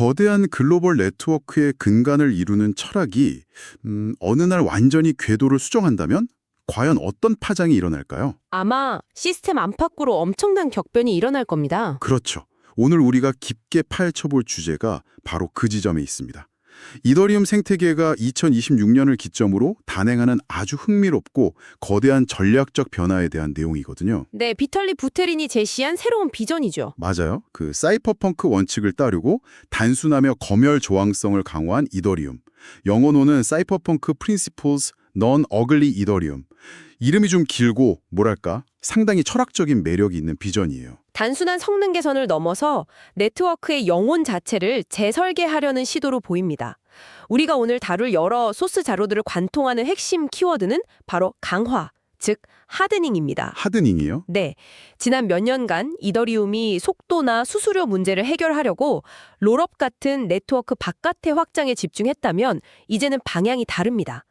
거대한 글로벌 네트워크의 근간을 이루는 철학이 어느 날 완전히 궤도를 수정한다면 과연 어떤 파장이 일어날까요? 아마 시스템 안팎으로 엄청난 격변이 일어날 겁니다. 그렇죠. 오늘 우리가 깊게 파헤쳐볼 주제가 바로 그 지점에 있습니다. 이더리움 생태계가 2026년을 기점으로 단행하는 아주 흥미롭고 거대한 전략적 변화에 대한 내용이거든요. 네, 비털리 부테린이 제시한 새로운 비전이죠. 맞아요. 그 사이퍼펑크 원칙을 따르고 단순하며 검열 조항성을 강화한 이더리움. 영어로는 사이퍼펑크 프린시플스 넌 어글리 이더리움. 이름이 좀 길고 뭐랄까 상당히 철학적인 매력이 있는 비전이에요. 단순한 성능 개선을 넘어서 네트워크의 영혼 자체를 재설계하려는 시도로 보입니다. 우리가 오늘 다룰 여러 소스 자료들을 관통하는 핵심 키워드는 바로 강화, 즉 하드닝입니다. 하드닝이요? 네, 지난 몇 년간 이더리움이 속도나 수수료 문제를 해결하려고 롤업 같은 네트워크 바깥의 확장에 집중했다면 이제는 방향이 다릅니다.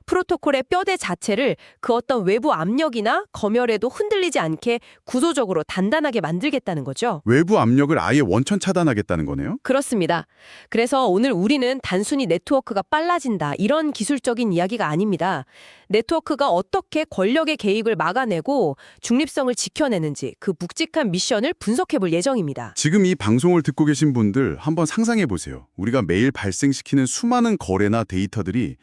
프로토콜의 뼈대 자체를 그 어떤 외부 압력이나 검열에도 흔들리지 않게 구조적으로 단단하게 만들겠다는 거죠. 외부 압력을 아예 원천 차단하겠다는 거네요? 그렇습니다. 그래서 오늘 우리는 단순히 네트워크가 빨라진다 이런 기술적인 이야기가 아닙니다. 네트워크가 어떻게 권력의 개입을 막아내고 중립성을 지켜내는지 그 묵직한 미션을 분석해 볼 예정입니다. 지금 이 방송을 듣고 계신 분들 한번 상상해 보세요. 우리가 매일 발생시키는 수많은 거래나 데이터들이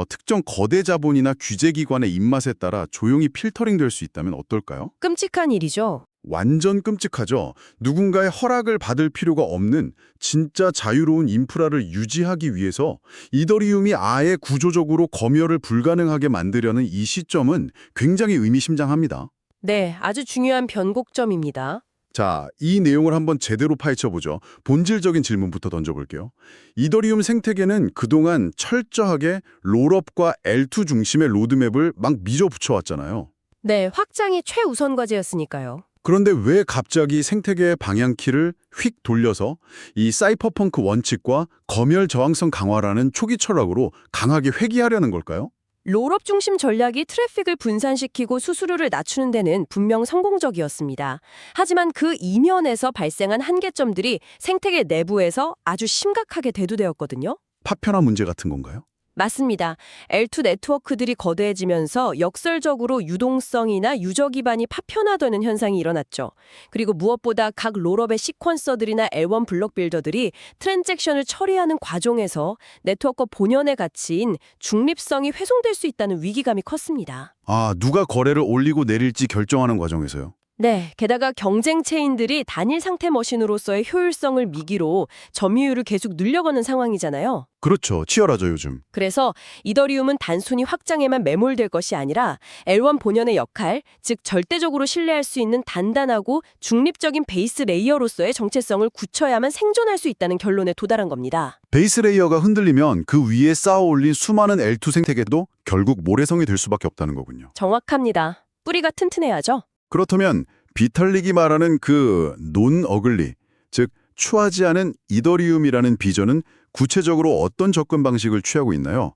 특정 거대 자본이나 규제기관의 입맛에 따라 조용히 필터링 될 수 있다면 어떨까요? 끔찍한 일이죠. 완전 끔찍하죠. 누군가의 허락을 받을 필요가 없는 진짜 자유로운 인프라를 유지하기 위해서 이더리움이 아예 구조적으로 검열을 불가능하게 만들려는 이 시점은 굉장히 의미심장합니다. 네, 아주 중요한 변곡점입니다. 자, 이 내용을 한번 제대로 파헤쳐보죠. 본질적인 질문부터 던져볼게요. 이더리움 생태계는 그동안 철저하게 롤업과 L2 중심의 로드맵을 막 밀어붙여왔잖아요. 네, 확장이 최우선 과제였으니까요. 그런데 왜 갑자기 생태계의 방향키를 휙 돌려서 이 사이퍼펑크 원칙과 검열 저항성 강화라는 초기 철학으로 강하게 회귀하려는 걸까요? 롤업 중심 전략이 트래픽을 분산시키고 수수료를 낮추는 데는 분명 성공적이었습니다. 하지만 그 이면에서 발생한 한계점들이 생태계 내부에서 아주 심각하게 대두되었거든요. 파편화 문제 같은 건가요? 맞습니다. L2 네트워크들이 거대해지면서 역설적으로 유동성이나 유저 기반이 파편화되는 현상이 일어났죠. 그리고 무엇보다 각 롤업의 시퀀서들이나 L1 블록 빌더들이 트랜잭션을 처리하는 과정에서 네트워크 본연의 가치인 중립성이 훼손될 수 있다는 위기감이 컸습니다. 아, 누가 거래를 올리고 내릴지 결정하는 과정에서요. 네, 게다가 경쟁 체인들이 단일 상태 머신으로서의 효율성을 미기로 점유율을 계속 늘려가는 상황이잖아요. 그렇죠. 치열하죠, 요즘. 그래서 이더리움은 단순히 확장에만 매몰될 것이 아니라 L1 본연의 역할, 즉 절대적으로 신뢰할 수 있는 단단하고 중립적인 베이스 레이어로서의 정체성을 굳혀야만 생존할 수 있다는 결론에 도달한 겁니다. 베이스 레이어가 흔들리면 그 위에 쌓아 올린 수많은 L2 생태계도 결국 모래성이 될 수밖에 없다는 거군요. 정확합니다. 뿌리가 튼튼해야죠. 그렇다면 비탈릭이 말하는 그 논 어글리, 즉 추하지 않은 이더리움이라는 비전은 구체적으로 어떤 접근 방식을 취하고 있나요?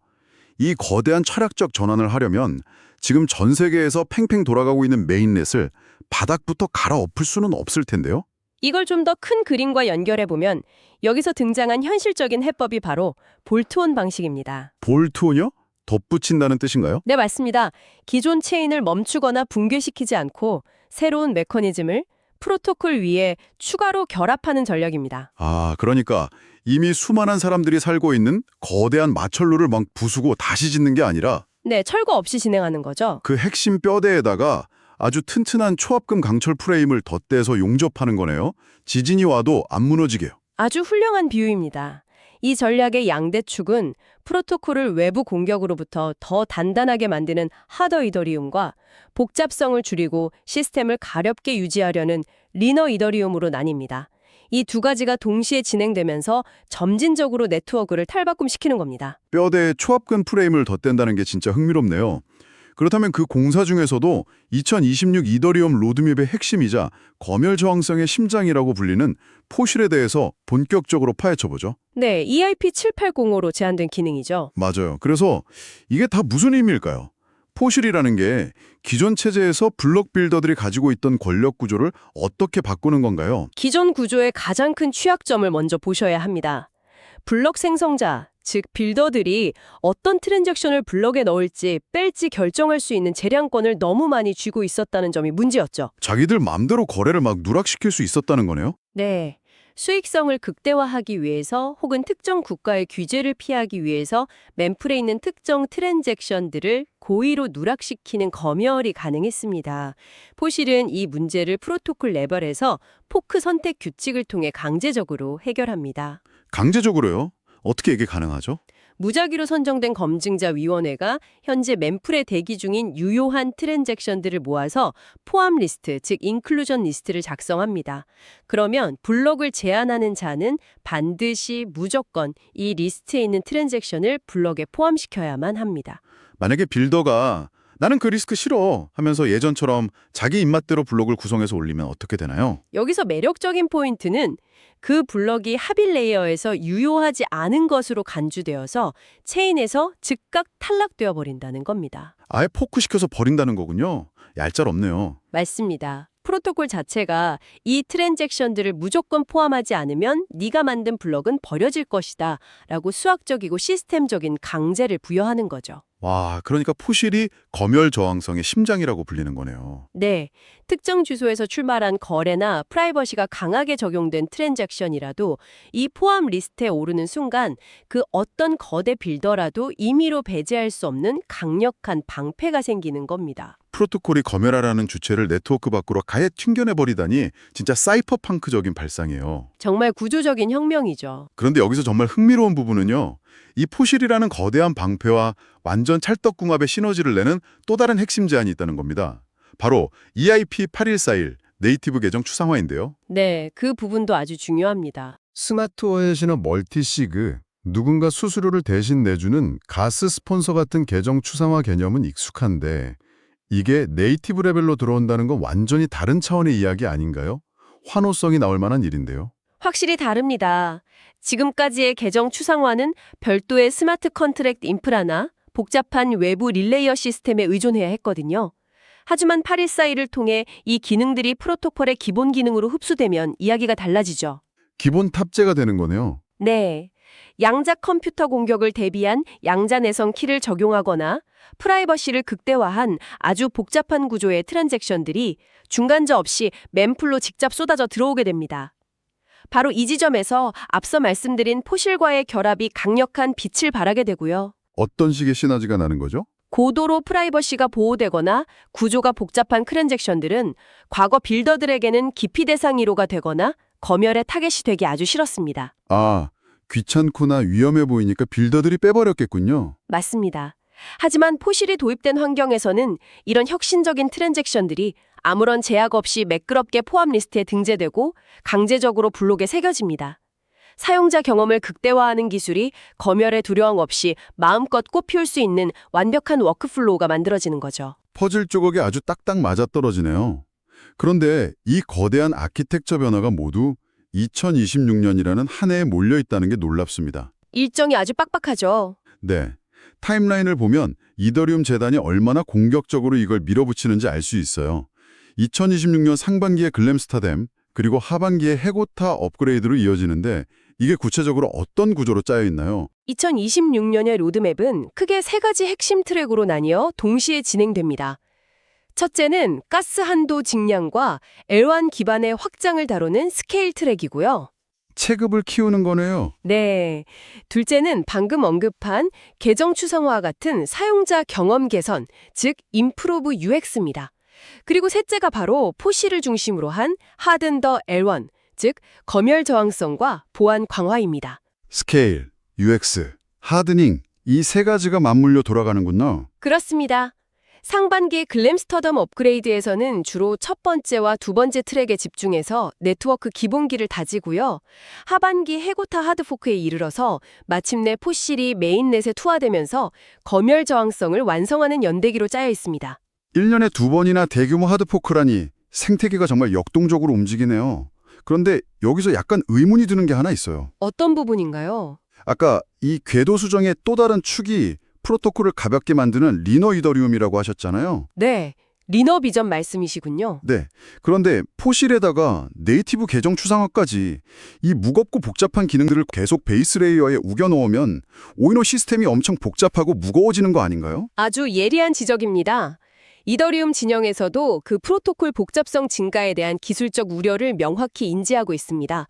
이 거대한 철학적 전환을 하려면 지금 전 세계에서 팽팽 돌아가고 있는 메인넷을 바닥부터 갈아엎을 수는 없을 텐데요. 이걸 좀 더 큰 그림과 연결해보면 여기서 등장한 현실적인 해법이 바로 볼트온 방식입니다. 볼트온이요? 덧붙인다는 뜻인가요? 네, 맞습니다. 기존 체인을 멈추거나 붕괴시키지 않고 새로운 메커니즘을 프로토콜 위에 추가로 결합하는 전략입니다. 아, 그러니까 이미 수많은 사람들이 살고 있는 거대한 마철로를 막 부수고 다시 짓는 게 아니라 네, 철거 없이 진행하는 거죠. 그 핵심 뼈대에다가 아주 튼튼한 초합금 강철 프레임을 덧대서 용접하는 거네요. 지진이 와도 안 무너지게요. 아주 훌륭한 비유입니다. 이 전략의 양대축은 프로토콜을 외부 공격으로부터 더 단단하게 만드는 하더 이더리움과 복잡성을 줄이고 시스템을 가볍게 유지하려는 리너 이더리움으로 나뉩니다. 이 두 가지가 동시에 진행되면서 점진적으로 네트워크를 탈바꿈시키는 겁니다. 뼈대에 초합금 프레임을 덧댄다는 게 진짜 흥미롭네요. 그렇다면 그 공사 중에서도 2026 이더리움 로드맵의 핵심이자 검열 저항성의 심장이라고 불리는 포실에 대해서 본격적으로 파헤쳐보죠. 네, EIP 7805로 제안된 기능이죠. 맞아요. 그래서 이게 다 무슨 의미일까요? 포실이라는 게 기존 체제에서 블록 빌더들이 가지고 있던 권력 구조를 어떻게 바꾸는 건가요? 기존 구조의 가장 큰 취약점을 먼저 보셔야 합니다. 블럭 생성자, 즉 빌더들이 어떤 트랜잭션을 블럭에 넣을지 뺄지 결정할 수 있는 재량권을 너무 많이 쥐고 있었다는 점이 문제였죠. 자기들 맘대로 거래를 막 누락시킬 수 있었다는 거네요? 네. 수익성을 극대화하기 위해서 혹은 특정 국가의 규제를 피하기 위해서 멤플에 있는 특정 트랜잭션들을 고의로 누락시키는 검열이 가능했습니다. 포실은 이 문제를 프로토콜 레벨에서 포크 선택 규칙을 통해 강제적으로 해결합니다. 강제적으로요? 어떻게 이게 가능하죠? 무작위로 선정된 검증자 위원회가 현재 멤플에 대기 중인 유효한 트랜잭션들을 모아서 포함 리스트, 즉 인클루전 리스트를 작성합니다. 그러면 블럭을 제한하는 자는 반드시 무조건 이 리스트에 있는 트랜잭션을 블럭에 포함시켜야만 합니다. 만약에 빌더가 나는 그 리스크 싫어 하면서 예전처럼 자기 입맛대로 블록을 구성해서 올리면 어떻게 되나요? 여기서 매력적인 포인트는 그 블럭이 합일 레이어에서 유효하지 않은 것으로 간주되어서 체인에서 즉각 탈락되어 버린다는 겁니다. 아예 포크시켜서 버린다는 거군요. 얄짤없네요. 맞습니다. 프로토콜 자체가 이 트랜잭션들을 무조건 포함하지 않으면 네가 만든 블럭은 버려질 것이다 라고 수학적이고 시스템적인 강제를 부여하는 거죠. 와, 그러니까 포실이 검열 저항성의 심장이라고 불리는 거네요. 네, 특정 주소에서 출발한 거래나 프라이버시가 강하게 적용된 트랜잭션이라도 이 포함 리스트에 오르는 순간 그 어떤 거대 빌더라도 임의로 배제할 수 없는 강력한 방패가 생기는 겁니다. 프로토콜이 검열하라는 주체를 네트워크 밖으로 가해 튕겨내버리다니 진짜 사이퍼펑크적인 발상이에요. 정말 구조적인 혁명이죠. 그런데 여기서 정말 흥미로운 부분은요. 이 포실이라는 거대한 방패와 완전 찰떡궁합의 시너지를 내는 또 다른 핵심 제안이 있다는 겁니다. 바로 EIP8141 네이티브 계정 추상화인데요. 네, 그 부분도 아주 중요합니다. 스마트워렛이나 멀티시그, 누군가 수수료를 대신 내주는 가스 스폰서 같은 계정 추상화 개념은 익숙한데 이게 네이티브 레벨로 들어온다는 건 완전히 다른 차원의 이야기 아닌가요? 환호성이 나올 만한 일인데요. 확실히 다릅니다. 지금까지의 계정 추상화는 별도의 스마트 컨트랙트 인프라나 복잡한 외부 릴레이어 시스템에 의존해야 했거든요. 하지만 8141을 통해 이 기능들이 프로토콜의 기본 기능으로 흡수되면 이야기가 달라지죠. 기본 탑재가 되는 거네요. 네. 양자 컴퓨터 공격을 대비한 양자 내성 키를 적용하거나 프라이버시를 극대화한 아주 복잡한 구조의 트랜잭션들이 중간자 없이 멤플로 직접 쏟아져 들어오게 됩니다. 바로 이 지점에서 앞서 말씀드린 포실과의 결합이 강력한 빛을 발하게 되고요. 어떤 식의 시너지가 나는 거죠? 고도로 프라이버시가 보호되거나 구조가 복잡한 트랜잭션들은 과거 빌더들에게는 기피 대상 1호가 되거나 검열의 타겟이 되기 아주 싫었습니다. 아, 귀찮거나 위험해 보이니까 빌더들이 빼버렸겠군요. 맞습니다. 하지만 포실이 도입된 환경에서는 이런 혁신적인 트랜잭션들이 아무런 제약 없이 매끄럽게 포함 리스트에 등재되고 강제적으로 블록에 새겨집니다. 사용자 경험을 극대화하는 기술이 검열의 두려움 없이 마음껏 꽃피울 수 있는 완벽한 워크플로우가 만들어지는 거죠. 퍼즐 조각이 아주 딱딱 맞아떨어지네요. 그런데 이 거대한 아키텍처 변화가 모두 2026년이라는 한 해에 몰려있다는 게 놀랍습니다. 일정이 아주 빡빡하죠. 네, 타임라인을 보면 이더리움 재단이 얼마나 공격적으로 이걸 밀어붙이는지 알 수 있어요. 2026년 상반기에 글램스타댐, 그리고 하반기에 해고타 업그레이드로 이어지는데 이게 구체적으로 어떤 구조로 짜여 있나요? 2026년의 로드맵은 크게 세 가지 핵심 트랙으로 나뉘어 동시에 진행됩니다. 첫째는 가스 한도 증량과 L1 기반의 확장을 다루는 스케일 트랙이고요. 체급을 키우는 거네요. 네. 둘째는 방금 언급한 계정 추상화와 같은 사용자 경험 개선, 즉 임프로브 UX입니다. 그리고 셋째가 바로 포실을 중심으로 한 하든 더 L1, 즉 검열 저항성과 보안 강화입니다. 스케일, UX, 하드닝, 이 세 가지가 맞물려 돌아가는군요. 그렇습니다. 상반기 글램스터덤 업그레이드에서는 주로 첫 번째와 두 번째 트랙에 집중해서 네트워크 기본기를 다지고요. 하반기 해고타 하드포크에 이르러서 마침내 포실이 메인넷에 투하되면서 검열 저항성을 완성하는 연대기로 짜여 있습니다. 1년에 2번이나 대규모 하드포크라니 생태계가 정말 역동적으로 움직이네요. 그런데 여기서 약간 의문이 드는 게 하나 있어요. 어떤 부분인가요? 아까 이 궤도 수정의 또 다른 축이 프로토콜을 가볍게 만드는 리너 이더리움이라고 하셨잖아요. 네, 리너 비전 말씀이시군요. 네. 그런데 포실에다가 네이티브 계정 추상화까지 이 무겁고 복잡한 기능들을 계속 베이스 레이어에 우겨 넣으면 오히려 시스템이 엄청 복잡하고 무거워지는 거 아닌가요? 아주 예리한 지적입니다. 이더리움 진영에서도 그 프로토콜 복잡성 증가에 대한 기술적 우려를 명확히 인지하고 있습니다.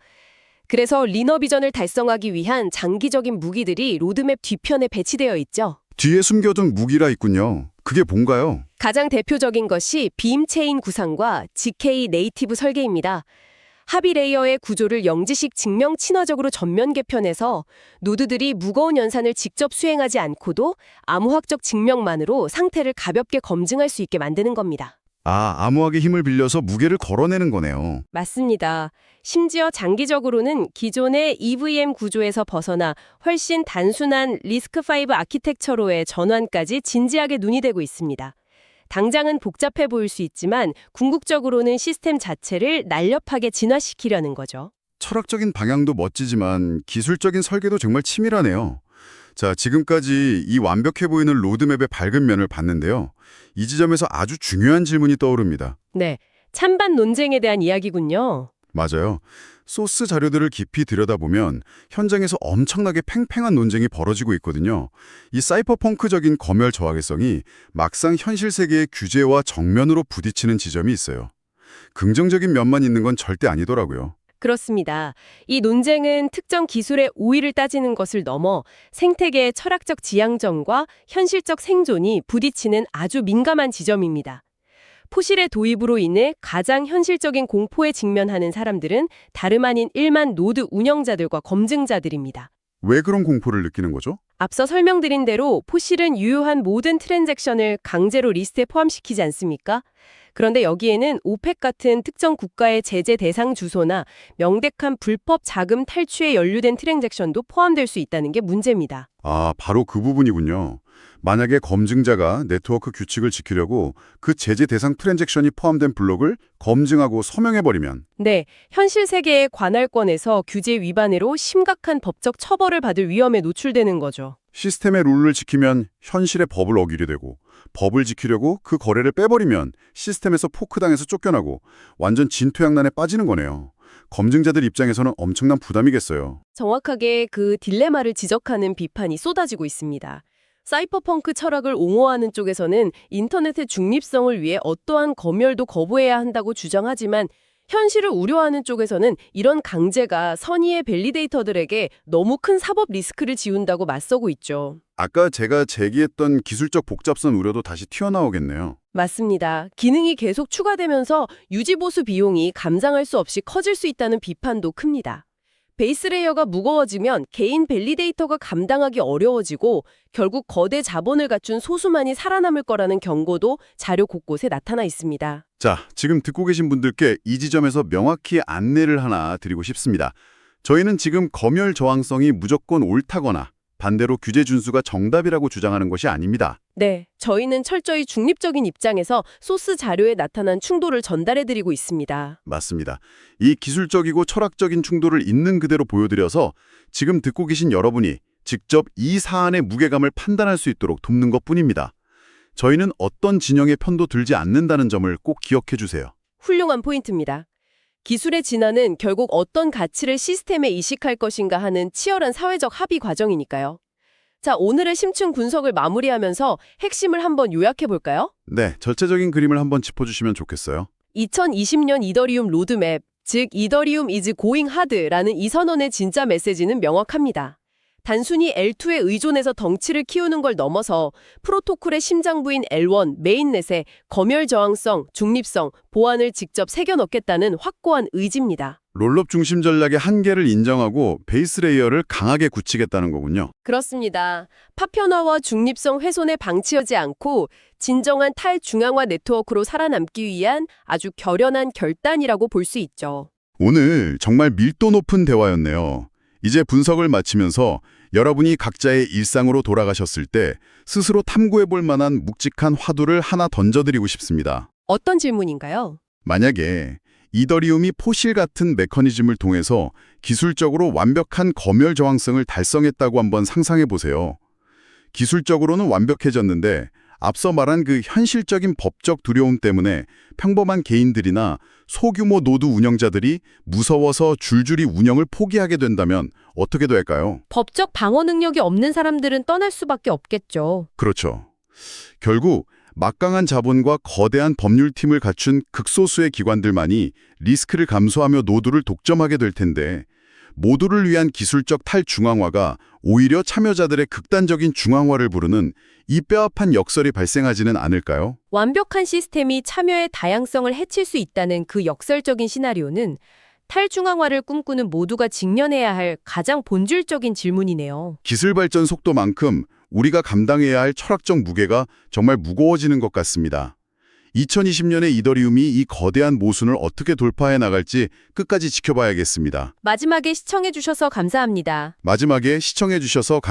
그래서 리너 비전을 달성하기 위한 장기적인 무기들이 로드맵 뒤편에 배치되어 있죠. 뒤에 숨겨둔 무기라 있군요. 그게 뭔가요? 가장 대표적인 것이 빔 체인 구상과 GK 네이티브 설계입니다. 합의 레이어의 구조를 영지식 증명 친화적으로 전면 개편해서 노드들이 무거운 연산을 직접 수행하지 않고도 암호학적 증명만으로 상태를 가볍게 검증할 수 있게 만드는 겁니다. 아, 암호학의 힘을 빌려서 무게를 걸어내는 거네요. 맞습니다. 심지어 장기적으로는 기존의 EVM 구조에서 벗어나 훨씬 단순한 리스크5 아키텍처로의 전환까지 진지하게 논의되고 있습니다. 당장은 복잡해 보일 수 있지만 궁극적으로는 시스템 자체를 날렵하게 진화시키려는 거죠. 철학적인 방향도 멋지지만 기술적인 설계도 정말 치밀하네요. 자, 지금까지 이 완벽해 보이는 로드맵의 밝은 면을 봤는데요. 이 지점에서 아주 중요한 질문이 떠오릅니다. 네, 찬반 논쟁에 대한 이야기군요. 맞아요. 소스 자료들을 깊이 들여다보면 현장에서 엄청나게 팽팽한 논쟁이 벌어지고 있거든요. 이 사이퍼펑크적인 검열 저하계성이 막상 현실 세계의 규제와 정면으로 부딪히는 지점이 있어요. 긍정적인 면만 있는 건 절대 아니더라고요. 그렇습니다. 이 논쟁은 특정 기술의 우위를 따지는 것을 넘어 생태계의 철학적 지향점과 현실적 생존이 부딪히는 아주 민감한 지점입니다. 포실의 도입으로 인해 가장 현실적인 공포에 직면하는 사람들은 다름 아닌 일반 노드 운영자들과 검증자들입니다. 왜 그런 공포를 느끼는 거죠? 앞서 설명드린 대로 포실은 유효한 모든 트랜잭션을 강제로 리스트에 포함시키지 않습니까? 그런데 여기에는 오펙 같은 특정 국가의 제재 대상 주소나 명백한 불법 자금 탈취에 연루된 트랜잭션도 포함될 수 있다는 게 문제입니다. 아, 바로 그 부분이군요. 만약에 검증자가 네트워크 규칙을 지키려고 그 제재 대상 트랜잭션이 포함된 블록을 검증하고 서명해버리면 네, 현실 세계의 관할권에서 규제 위반으로 심각한 법적 처벌을 받을 위험에 노출되는 거죠. 시스템의 룰을 지키면 현실의 법을 어기게 되고 법을 지키려고 그 거래를 빼버리면 시스템에서 포크당해서 쫓겨나고 완전 진퇴양난에 빠지는 거네요. 검증자들 입장에서는 엄청난 부담이겠어요. 정확하게 그 딜레마를 지적하는 비판이 쏟아지고 있습니다. 사이퍼펑크 철학을 옹호하는 쪽에서는 인터넷의 중립성을 위해 어떠한 검열도 거부해야 한다고 주장하지만 현실을 우려하는 쪽에서는 이런 강제가 선의의 밸리데이터들에게 너무 큰 사법 리스크를 지운다고 맞서고 있죠. 아까 제가 제기했던 기술적 복잡성 우려도 다시 튀어나오겠네요. 맞습니다. 기능이 계속 추가되면서 유지보수 비용이 감당할 수 없이 커질 수 있다는 비판도 큽니다. 베이스 레이어가 무거워지면 개인 밸리데이터가 감당하기 어려워지고 결국 거대 자본을 갖춘 소수만이 살아남을 거라는 경고도 자료 곳곳에 나타나 있습니다. 자, 지금 듣고 계신 분들께 이 지점에서 명확히 안내를 하나 드리고 싶습니다. 저희는 지금 검열 저항성이 무조건 옳다거나 반대로 규제 준수가 정답이라고 주장하는 것이 아닙니다. 네, 저희는 철저히 중립적인 입장에서 소스 자료에 나타난 충돌을 전달해드리고 있습니다. 맞습니다. 이 기술적이고 철학적인 충돌을 있는 그대로 보여드려서 지금 듣고 계신 여러분이 직접 이 사안의 무게감을 판단할 수 있도록 돕는 것뿐입니다. 저희는 어떤 진영의 편도 들지 않는다는 점을 꼭 기억해 주세요. 훌륭한 포인트입니다. 기술의 진화는 결국 어떤 가치를 시스템에 이식할 것인가 하는 치열한 사회적 합의 과정이니까요. 자, 오늘의 심층 분석을 마무리하면서 핵심을 한번 요약해볼까요? 네, 전체적인 그림을 한번 짚어주시면 좋겠어요. 2020년 이더리움 로드맵, 즉 이더리움 is going hard라는 이 선언의 진짜 메시지는 명확합니다. 단순히 L2에 의존해서 덩치를 키우는 걸 넘어서 프로토콜의 심장부인 L1, 메인넷에 검열 저항성, 중립성, 보안을 직접 새겨 넣겠다는 확고한 의지입니다. 롤업 중심 전략의 한계를 인정하고 베이스 레이어를 강하게 굳히겠다는 거군요. 그렇습니다. 파편화와 중립성 훼손에 방치하지 않고 진정한 탈중앙화 네트워크로 살아남기 위한 아주 결연한 결단이라고 볼 수 있죠. 오늘 정말 밀도 높은 대화였네요. 이제 분석을 마치면서 여러분이 각자의 일상으로 돌아가셨을 때 스스로 탐구해볼 만한 묵직한 화두를 하나 던져드리고 싶습니다. 어떤 질문인가요? 만약에 이더리움이 포실 같은 메커니즘을 통해서 기술적으로 완벽한 검열 저항성을 달성했다고 한번 상상해 보세요. 기술적으로는 완벽해졌는데 앞서 말한 그 현실적인 법적 두려움 때문에 평범한 개인들이나 소규모 노드 운영자들이 무서워서 줄줄이 운영을 포기하게 된다면 어떻게 될까요? 법적 방어 능력이 없는 사람들은 떠날 수밖에 없겠죠. 그렇죠. 결국 막강한 자본과 거대한 법률팀을 갖춘 극소수의 기관들만이 리스크를 감수하며 노드를 독점하게 될 텐데 모두를 위한 기술적 탈중앙화가 오히려 참여자들의 극단적인 중앙화를 부르는 이 뼈아픈 역설이 발생하지는 않을까요? 완벽한 시스템이 참여의 다양성을 해칠 수 있다는 그 역설적인 시나리오는 탈중앙화를 꿈꾸는 모두가 직면해야 할 가장 본질적인 질문이네요. 기술 발전 속도만큼 우리가 감당해야 할 철학적 무게가 정말 무거워지는 것 같습니다. 2020년에 이더리움이 이 거대한 모순을 어떻게 돌파해 나갈지 끝까지 지켜봐야겠습니다. 마지막에 시청해주셔서 감사합니다. 마지막에 시청해주셔서 감사합니다.